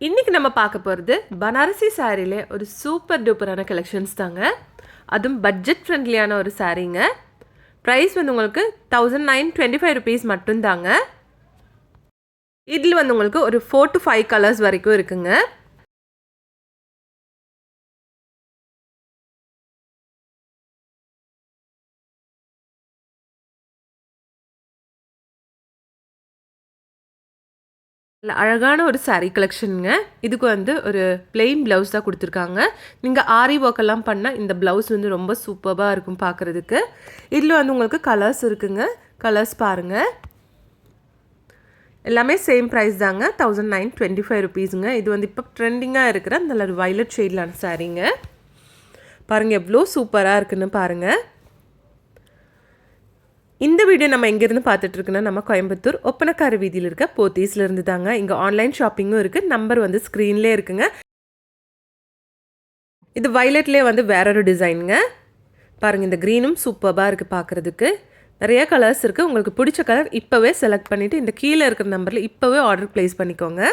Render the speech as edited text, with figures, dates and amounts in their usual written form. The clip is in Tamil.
இன்றைக்கி நம்ம பார்க்க போகிறது பனாரசி சாரியில் ஒரு சூப்பர் டூப்பரான கலெக்ஷன்ஸ் தாங்க. அதுவும் பட்ஜெட் ஃப்ரெண்ட்லியான ஒரு சாரீங்க. ப்ரைஸ் வந்து உங்களுக்கு 1925 ருபீஸ் மட்டும்தாங்க. இதில் வந்து உங்களுக்கு ஒரு 4 to 5 கலர்ஸ் வரைக்கும் இருக்குங்க. அழகான ஒரு சாரீ கலெக்ஷனுங்க. இதுக்கு வந்து ஒரு பிளெயின் ப்ளவுஸ் தான் கொடுத்துருக்காங்க. நீங்கள் ஆரி ஒர்க் எல்லாம் பண்ணால் இந்த ப்ளவுஸ் வந்து ரொம்ப சூப்பராக இருக்கும் பார்க்குறதுக்கு. இதில் வந்து உங்களுக்கு கலர்ஸ் இருக்குங்க. கலர்ஸ் பாருங்கள். எல்லாமே சேம் ப்ரைஸ் தாங்க. 1925 ருபீஸுங்க. இது வந்து இப்போ ட்ரெண்டிங்காக இருக்கிற நல்ல ஒரு வயலட் ஷேட்லான சாரீங்க. பாருங்கள் எவ்வளோ சூப்பராக இருக்குன்னு பாருங்கள். இந்த வீடியோ நம்ம எங்கேருந்து பார்த்துட்ருக்குன்னா நம்ம கோயம்புத்தூர் ஒப்பனக்கார வீதியில் இருக்க போத்தீஸில் இருந்து தாங்க. இங்கே ஆன்லைன் ஷாப்பிங்கும் இருக்குது. நம்பர் வந்து ஸ்க்ரீன்லேயே இருக்குங்க. இது வயலட்லேயே வந்து வேற ஒரு டிசைனுங்க. பாருங்கள் இந்த க்ரீனும் சூப்பராக இருக்குது பார்க்குறதுக்கு. நிறைய கலர்ஸ் இருக்குது. உங்களுக்கு பிடிச்ச கலர் இப்போவே செலக்ட் பண்ணிவிட்டு இந்த கீழே இருக்கிற நம்பரில் இப்போவே ஆர்டர் ப்ளேஸ் பண்ணிக்கோங்க.